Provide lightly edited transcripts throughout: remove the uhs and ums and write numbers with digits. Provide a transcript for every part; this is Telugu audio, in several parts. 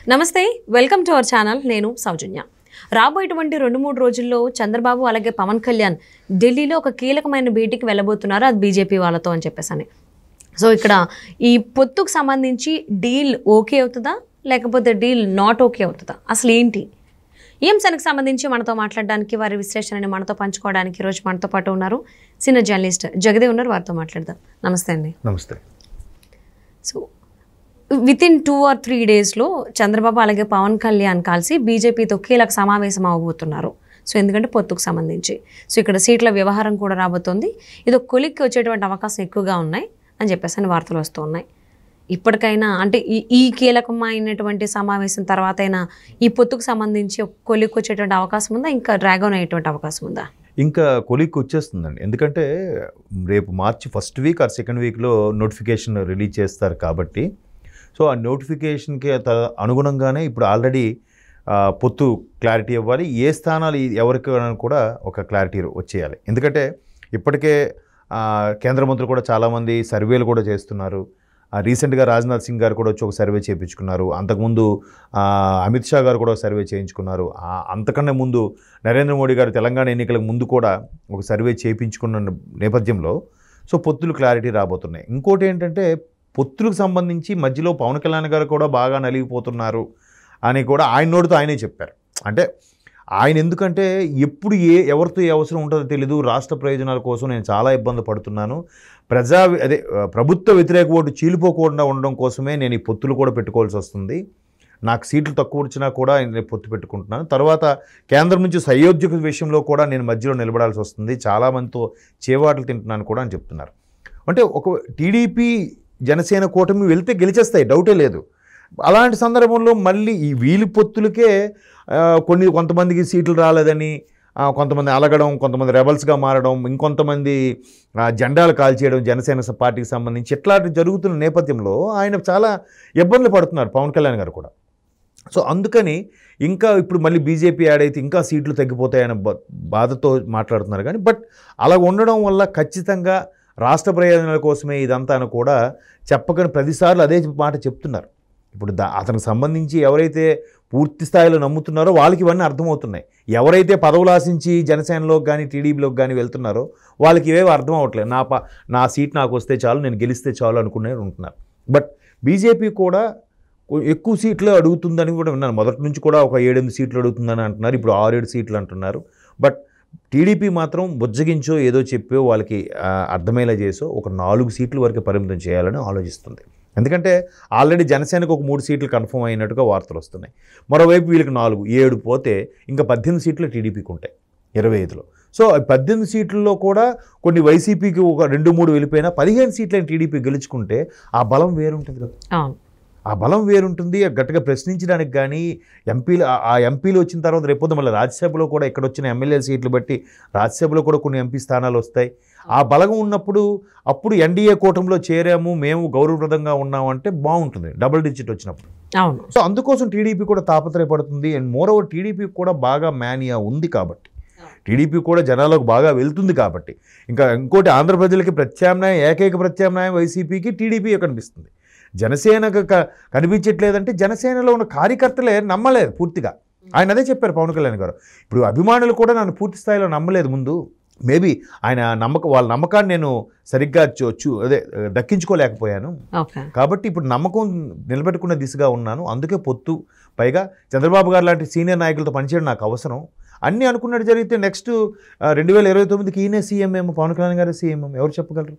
నమస్తే, వెల్కమ్ టు అవర్ ఛానల్. నేను సౌజన్య. రాబోయేటువంటి 2-3 రోజుల్లో చంద్రబాబు అలాగే పవన్ కళ్యాణ్ ఢిల్లీలో ఒక కీలకమైన భేటీకి వెళ్ళబోతున్నారు. అది బీజేపీ వాళ్ళతో అని చెప్పేసి. సో ఇక్కడ ఈ పొత్తుకు సంబంధించి డీల్ ఓకే అవుతుందా లేకపోతే డీల్ నాట్ ఓకే అవుతుందా, అసలు ఏంటి ఈ అంశానికి సంబంధించి మనతో మాట్లాడడానికి, వారి విశ్లేషణని మనతో పంచుకోవడానికి ఈరోజు మనతో పాటు ఉన్నారు సీనియర్ జర్నలిస్ట్ జగదేవ్ ఉన్నారు. వారితో మాట్లాడదాం. నమస్తే అండి. నమస్తే. సో వితిన్ 2 or 3 డేస్లో చంద్రబాబు అలాగే పవన్ కళ్యాణ్ కలిసి బీజేపీతో కీలక సమావేశం అవ్వబోతున్నారు. సో ఎందుకంటే పొత్తుకు సంబంధించి సో ఇక్కడ సీట్ల వ్యవహారం కూడా రాబోతోంది. ఇది ఒక కొలిక్కి వచ్చేటువంటి అవకాశం ఎక్కువగా ఉన్నాయి అని చెప్పేసి వార్తలు వస్తూ ఉన్నాయి. ఇప్పటికైనా అంటే ఈ కీలకమైనటువంటి సమావేశం తర్వాత అయినా ఈ పొత్తుకు సంబంధించి ఒక కొలిక్కి వచ్చేటువంటి అవకాశం ఉందా, ఇంకా డ్రాగన్ అయ్యేటువంటి అవకాశం ఉందా? ఇంకా కొలిక్కి వచ్చేస్తుందండి. ఎందుకంటే రేపు మార్చి ఫస్ట్ వీక్ ఆర్ సెకండ్ వీక్లో నోటిఫికేషన్ రిలీజ్ చేస్తారు కాబట్టి, సో ఆ నోటిఫికేషన్కి అనుగుణంగానే ఇప్పుడు ఆల్రెడీ పొత్తు క్లారిటీ ఇవ్వాలి. ఏ స్థానాలు ఎవరికి కూడా ఒక క్లారిటీ వచ్చేయాలి. ఎందుకంటే ఇప్పటికే కేంద్ర మంత్రులు కూడా చాలామంది సర్వేలు కూడా చేస్తున్నారు. రీసెంట్గా రాజ్నాథ్ సింగ్ గారు కూడా వచ్చి ఒక సర్వే చేయించుకున్నారు. అంతకుముందు అమిత్ షా గారు కూడా సర్వే చేయించుకున్నారు. అంతకన్నా ముందు నరేంద్ర మోడీ గారు తెలంగాణ ఎన్నికలకు ముందు కూడా ఒక సర్వే చేయించుకున్న నేపథ్యంలో సో పొత్తులు క్లారిటీ రాబోతున్నాయి. ఇంకోటి ఏంటంటే పొత్తులకు సంబంధించి మధ్యలో పవన్ కళ్యాణ్ గారు కూడా బాగా నలిగిపోతున్నారు అని కూడా ఆయన నోటితో ఆయనే చెప్పారు. అంటే ఆయన ఎందుకంటే ఎప్పుడు ఎవరితో ఏ అవసరం ఉంటుందో తెలీదు, రాష్ట్ర ప్రయోజనాల కోసం నేను చాలా ఇబ్బంది పడుతున్నాను, ప్రభుత్వ వ్యతిరేక ఓటు చీలిపోకుండా ఉండడం కోసమే నేను ఈ పొత్తులు కూడా పెట్టుకోవాల్సి వస్తుంది, నాకు సీట్లు తక్కువ వచ్చినా కూడా నేను పొత్తు పెట్టుకుంటున్నాను, తర్వాత కేంద్రం నుంచి సయోధ్యక విషయంలో కూడా నేను మధ్యలో నిలబడాల్సి వస్తుంది, చాలామందితో చేవాట్లు తింటున్నాను కూడా అని చెప్తున్నారు. అంటే ఒక టీడీపీ జనసేన కూటమి వెళ్తే గెలిచేస్తాయి, డౌటే లేదు. అలాంటి సందర్భంలో మళ్ళీ ఈ వీలి పొత్తులకే కొంతమందికి సీట్లు రాలేదని కొంతమంది అలగడం, కొంతమంది రెబల్స్గా మారడం, ఇంకొంతమంది జెండాలు కాల్చేయడం జనసేన పార్టీకి సంబంధించి ఇట్లాంటివి జరుగుతున్న నేపథ్యంలో ఆయన చాలా ఇబ్బందులు పడుతున్నారు పవన్ కళ్యాణ్ గారు కూడా. సో అందుకని ఇంకా ఇప్పుడు మళ్ళీ బీజేపీ యాడ్ అయితే ఇంకా సీట్లు తగ్గిపోతాయనే బాధతో మాట్లాడుతున్నారు. కానీ బట్ అలా ఉండడం వల్ల ఖచ్చితంగా రాష్ట్ర ప్రయోజనాల కోసమే ఇదంతా అని కూడా చెప్పకని ప్రతిసార్లు అదే మాట చెప్తున్నారు. ఇప్పుడు అతనికి సంబంధించి ఎవరైతే పూర్తి స్థాయిలో నమ్ముతున్నారో వాళ్ళకి ఇవన్నీ అర్థమవుతున్నాయి. ఎవరైతే పదవులు ఆశించి జనసేనలోకి కానీ టీడీపీలోకి కానీ వెళ్తున్నారో వాళ్ళకి ఇవేవి అర్థం అవ్వట్లేదు. నా సీట్ నాకు వస్తే చాలు, నేను గెలిస్తే చాలు అనుకునే ఉంటున్నారు. బట్ బీజేపీ కూడా ఎక్కువ సీట్లు అడుగుతుందని కూడా విన్నాను. మొదటి నుంచి కూడా ఒక 7-8 సీట్లు అడుగుతుందని అంటున్నారు. ఇప్పుడు 6-7 సీట్లు అంటున్నారు. బట్ టీడీపీ మాత్రం బుజ్జగించో ఏదో చెప్పో వాళ్ళకి అర్థమయ్యేలా చేసో ఒక 4 సీట్ల వరకు పరిమితం చేయాలని ఆలోచిస్తుంది. ఎందుకంటే ఆల్రెడీ జనసేనకు ఒక 3 సీట్లు కన్ఫర్మ్ అయినట్టుగా వార్తలు వస్తున్నాయి. మరోవైపు వీళ్ళకి 4, 7 పోతే ఇంకా 18 సీట్లు టీడీపీకి ఉంటాయి 25లో. సో 18 సీట్లలో కూడా కొన్ని వైసీపీకి ఒక 2-3 వెళ్ళిపోయినా 15 సీట్లని టీడీపీ గెలుచుకుంటే ఆ బలం వేరుంటుంది కదా. ఆ బలం వేరుంటుంది. గట్టిగా ప్రశ్నించడానికి కానీ ఎంపీలు వచ్చిన తర్వాత రేపొద్దు మళ్ళీ రాజ్యసభలో కూడా ఇక్కడ వచ్చిన ఎమ్మెల్యే సీట్లు బట్టి రాజ్యసభలో కూడా కొన్ని ఎంపీ స్థానాలు వస్తాయి. ఆ బలం ఉన్నప్పుడు అప్పుడు ఎన్డీఏ కూటమిలో చేరాము, మేము గౌరవప్రదంగా ఉన్నామంటే బాగుంటుంది డబుల్ డిజిట్ వచ్చినప్పుడు. సో అందుకోసం టీడీపీ కూడా తాపత్రయపడుతుంది. అండ్ మోర్ ఓవర్ టీడీపీ కూడా బాగా మేనియా ఉంది కాబట్టి, టీడీపీ కూడా జనాలకు బాగా వెళ్తుంది కాబట్టి, ఇంకోటి ఆంధ్రప్రజలకి ఏకైక ప్రత్యామ్నాయం వైసీపీకి టీడీపీ కనిపిస్తుంది. జనసేనకు కనిపించట్లేదంటే జనసేనలో ఉన్న కార్యకర్తలే నమ్మలేదు పూర్తిగా. ఆయన అదే చెప్పారు పవన్ కళ్యాణ్ గారు. ఇప్పుడు అభిమానులు కూడా నన్ను పూర్తి స్థాయిలో నమ్మలేదు ముందు. మేబీ ఆయన వాళ్ళ నమ్మకాన్ని నేను సరిగ్గా దక్కించుకోలేకపోయాను కాబట్టి ఇప్పుడు నమ్మకం నిలబెట్టుకునే దిశగా ఉన్నాను. అందుకే పొత్తు, పైగా చంద్రబాబు గారు లాంటి సీనియర్ నాయకులతో పనిచేయడం నాకు అవసరం. అన్నీ అనుకున్నట్టు జరిగితే నెక్స్ట్ 2029కి ఈయనే సీఎం ఏమో, పవన్ కళ్యాణ్ గారు సీఎం ఎవరు చెప్పగలరు.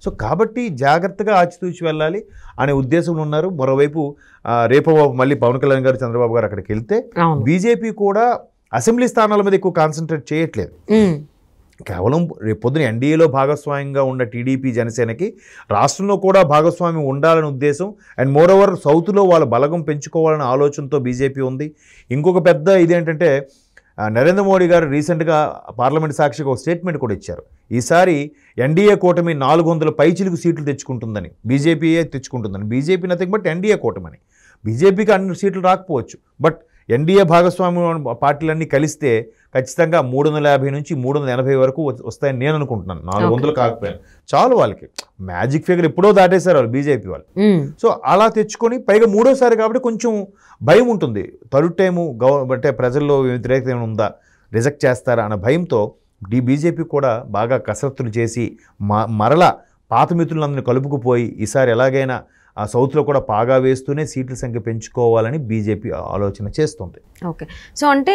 సో కాబట్టి జాగ్రత్తగా ఆచితూచి వెళ్ళాలి అనే ఉద్దేశంలో ఉన్నారు. మరోవైపు రేపు మళ్ళీ పవన్ కళ్యాణ్ గారు చంద్రబాబు గారు అక్కడికి వెళ్తే బీజేపీ కూడా అసెంబ్లీ స్థానాల మీద ఎక్కువ కాన్సన్ట్రేట్ చేయట్లేదు. కేవలం రేపు పొద్దున ఎన్డీఏలో భాగస్వామ్యంగా ఉన్న టీడీపీ జనసేనకి రాష్ట్రంలో కూడా భాగస్వామ్యం ఉండాలనే ఉద్దేశం. అండ్ మోర్ ఓవర్ సౌత్లో వాళ్ళ బలగం పెంచుకోవాలనే ఆలోచనతో బీజేపీ ఉంది. ఇంకొక పెద్ద ఇదేంటంటే నరేంద్ర మోడీ గారు రీసెంట్గా పార్లమెంట్ సాక్షిగా ఒక స్టేట్మెంట్ కూడా ఇచ్చారు. ఈసారి ఎన్డీఏ కూటమి 400 పైచిలుకు సీట్లు తెచ్చుకుంటుందని, బీజేపీయే తెచ్చుకుంటుందని. బీజేపీ నథింగ్ బట్ ఎన్డీఏ కూటమని. బీజేపీకి అన్ని సీట్లు రాకపోవచ్చు, బట్ ఎన్డీఏ భాగస్వామ్యం పార్టీలన్నీ కలిస్తే ఖచ్చితంగా 350 నుంచి 380 వరకు వస్తాయని నేను అనుకుంటున్నాను. 400 కాకపోయినా చాలు వాళ్ళకి. మ్యాజిక్ ఫిగర్ ఎప్పుడో దాటేశారు వాళ్ళు బీజేపీ వాళ్ళు. సో అలా తెచ్చుకొని పైగా మూడోసారి కాబట్టి కొంచెం భయం ఉంటుంది. థర్డ్ టైము అంటే ప్రజల్లో వ్యతిరేకత ఉందా, రిజెక్ట్ చేస్తారా అన్న భయంతో బీజేపీ కూడా బాగా కసరత్తులు చేసి మరలా పాత మిత్రులందరినీ కలుపుకుపోయి ఈసారి ఎలాగైనా ఆ సౌత్లో కూడా పాగా వేస్తూనే సీట్ల సంఖ్య పెంచుకోవాలని బీజేపీ ఆలోచన చేస్తుంది. ఓకే. సో అంటే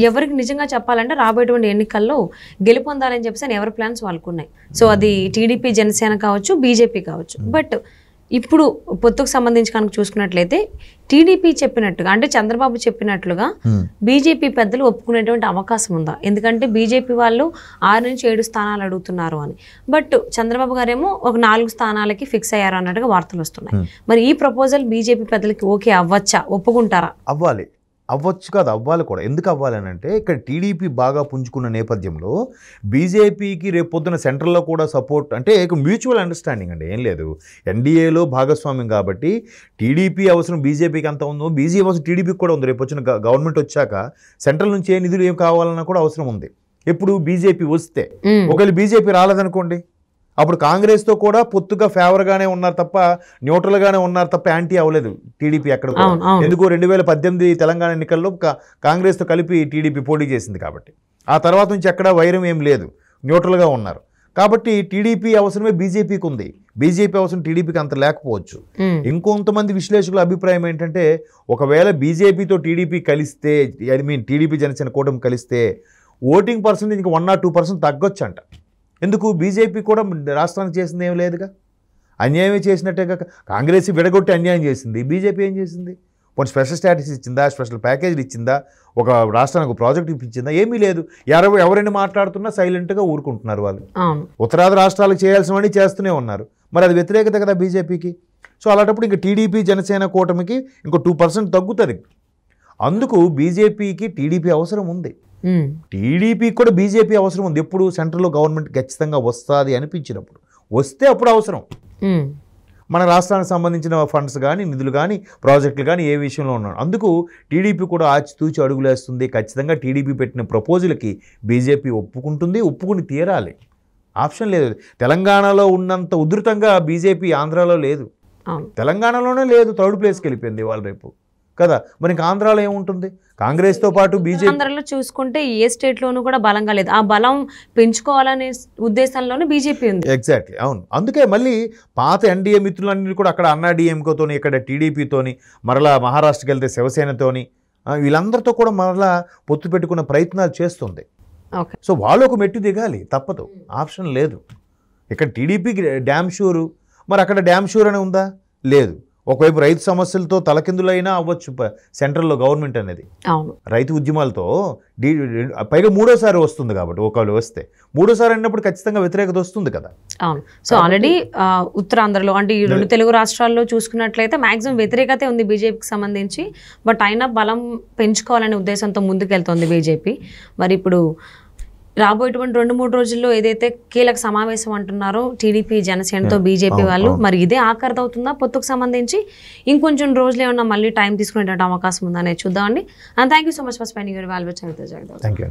ఎవరికి నిజంగా చెప్పాలంటే రాబోయేటువంటి ఎన్నికల్లో గెలుపొందాలని చెప్పేసి ఎవరి ప్లాన్స్ వాళ్ళకు ఉన్నాయి. సో అది టీడీపీ, జనసేన కావచ్చు, బీజేపీ కావచ్చు. బట్ ఇప్పుడు పొత్తుకు సంబంధించి కనుక చూసుకున్నట్లయితే టీడీపీ చెప్పినట్టుగా అంటే చంద్రబాబు చెప్పినట్లుగా బీజేపీ పెద్దలు ఒప్పుకునేటువంటి అవకాశం ఉందా? ఎందుకంటే బీజేపీ వాళ్ళు 6 నుంచి 7 స్థానాలు అడుగుతున్నారు అని. బట్ చంద్రబాబు గారేమో ఒక 4 స్థానాలకి ఫిక్స్ అయ్యారు అన్నట్టుగా వార్తలు వస్తున్నాయి. మరి ఈ ప్రపోజల్ బీజేపీ పెద్దలకి ఓకే అవ్వచ్చా, ఒప్పుకుంటారా? అవ్వచ్చు కాదు, అవ్వాలి కూడా. ఎందుకు అవ్వాలని అంటే ఇక్కడ టీడీపీ బాగా పుంజుకున్న నేపథ్యంలో బీజేపీకి రేపు పొద్దున సెంట్రల్లో కూడా సపోర్ట్ అంటే మ్యూచువల్ అండర్స్టాండింగ్ అండి, ఏం లేదు. ఎన్డీఏలో భాగస్వామ్యం కాబట్టి టీడీపీ అవసరం బీజేపీకి అంత ఉందో బీజేపీ అవసరం టీడీపీకి కూడా ఉంది. రేపు వచ్చిన గవర్నమెంట్ వచ్చాక సెంట్రల్ నుంచి ఏ నిధులు ఏం కావాలన్నా కూడా అవసరం ఉంది. ఎప్పుడు బీజేపీ వస్తే, ఒకవేళ బీజేపీ రాలేదనుకోండి అప్పుడు కాంగ్రెస్తో కూడా పొత్తుగా ఫేవర్గానే ఉన్నారు తప్ప న్యూట్రల్గానే ఉన్నారు తప్ప యాంటీ అవ్వలేదు టీడీపీ ఎక్కడ. ఎందుకు 2018 తెలంగాణ ఎన్నికల్లో కాంగ్రెస్తో కలిపి టీడీపీ పోటీ చేసింది కాబట్టి. ఆ తర్వాత నుంచి ఎక్కడ వైరం ఏం లేదు, న్యూట్రల్గా ఉన్నారు. కాబట్టి టీడీపీ అవసరమే బీజేపీకి ఉంది, బీజేపీ అవసరం టీడీపీకి అంత లేకపోవచ్చు. ఇంకొంతమంది విశ్లేషకుల అభిప్రాయం ఏంటంటే ఒకవేళ బీజేపీతో టీడీపీ కలిస్తే, టీడీపీ జనసేన కూటమి కలిస్తే ఓటింగ్ పర్సెంటేజ్ ఇంకా 1 or 2% తగ్గొచ్చు అంట. ఎందుకు? బీజేపీ కూడా రాష్ట్రానికి చేసింది ఏం లేదుగా, అన్యాయమే చేసినట్టేగా. కాంగ్రెస్ విడగొట్టి అన్యాయం చేసింది, బీజేపీ ఏం చేసింది? కొన్ని స్పెషల్ స్టాటస్ ఇచ్చిందా, స్పెషల్ ప్యాకేజీలు ఇచ్చిందా, ఒక రాష్ట్రానికి ప్రాజెక్ట్ ఇప్పించిందా? ఏమీ లేదు. ఎవరైనా మాట్లాడుతున్నా సైలెంట్గా ఊరుకుంటున్నారు వాళ్ళు. ఉత్తరాది రాష్ట్రాలకు చేయాల్సినవన్నీ చేస్తూనే ఉన్నారు. మరి అది వ్యతిరేకత కదా బీజేపీకి. సో అలాంటప్పుడు ఇంకా టీడీపీ జనసేన కూటమికి ఇంకో 2% తగ్గుతుంది. అందుకు బీజేపీకి టీడీపీ అవసరం ఉంది, టీడీపీకి కూడా బీజేపీ అవసరం ఉంది. ఎప్పుడు సెంట్రల్లో గవర్నమెంట్ ఖచ్చితంగా వస్తుంది అనిపించినప్పుడు, వస్తే అప్పుడు అవసరం. మన రాష్ట్రానికి సంబంధించిన ఫండ్స్ కానీ, నిధులు కానీ, ప్రాజెక్టులు కానీ ఏ విషయంలో ఉన్నాడు. అందుకు టీడీపీ కూడా ఆచితూచి అడుగులేస్తుంది. ఖచ్చితంగా టీడీపీ పెట్టిన ప్రపోజల్కి బీజేపీ ఒప్పుకుంటుంది, ఒప్పుకుని తీరాలి. ఆప్షన్ లేదు. తెలంగాణలో ఉన్నంత ఉధృతంగా బీజేపీ ఆంధ్రాలో లేదు, తెలంగాణలోనే లేదు. థర్డ్ ప్లేస్కి వెళ్ళిపోయింది ఇవాళ రేపు కదా. మరి ఇంకా ఆంధ్రాలో ఏముంటుంది? కాంగ్రెస్తో పాటు బీజేపీ ఆంధ్రాలో చూసుకుంటే ఏ స్టేట్లోనూ కూడా బలంగా లేదు. ఆ బలం పెంచుకోవాలనే ఉద్దేశంలోనే బీజేపీ ఉంది. ఎగ్జాక్ట్లీ, అవును. అందుకే మళ్ళీ పాత ఎన్డీఏ మిత్రులన్నీ కూడా అక్కడ అన్నా డిఎంకేతోని, ఇక్కడ టీడీపీతోని, మరలా మహారాష్ట్రకి వెళ్తే శివసేనతోని, వీళ్ళందరితో కూడా మరలా పొత్తు పెట్టుకున్న ప్రయత్నాలు చేస్తుంది. సో వాళ్ళు ఒక మెట్టు దిగాలి, తప్పదు, ఆప్షన్ లేదు. ఇక్కడ టీడీపీకి డ్యామ్ షూరు, మరి అక్కడ డ్యామ్ షూర్ అని ఉందా? లేదు. ఒకవైపు రైతు సమస్యలతో తలకిందులైనా అవ్వచ్చు సెంట్రల్లో గవర్నమెంట్ అనేది, రైతు ఉద్యమాలతో పైగా 3వ సారి వస్తుంది కాబట్టి. ఒకవేళ వస్తే 3వ సారి అన్నప్పుడు ఖచ్చితంగా వ్యతిరేకత వస్తుంది కదా. అవును. సో ఆల్రెడీ ఉత్తరాంధ్రలో అంటే ఈ 2 తెలుగు రాష్ట్రాల్లో చూసుకున్నట్లయితే మాక్సిమం వ్యతిరేకతే ఉంది బీజేపీకి సంబంధించి. బట్ అయినా బలం పెంచుకోవాలనే ఉద్దేశంతో ముందుకెళ్తోంది బీజేపీ. మరి ఇప్పుడు రాబోయేటువంటి 2-3 రోజుల్లో ఏదైతే కీలక సమావేశం అంటున్నారో టీడీపీ జనసేనతో బీజేపీ వాళ్ళు, మరి ఇదే ఆఖరిది అవుతుందా పొత్తుకు సంబంధించి? ఇంకొంచెం రోజులు ఏమన్నా మళ్ళీ టైం తీసుకునేటువంటి అవకాశం ఉందా అనేది చూద్దామండి. And thank you so much for spending your valuable time with us. Thank you.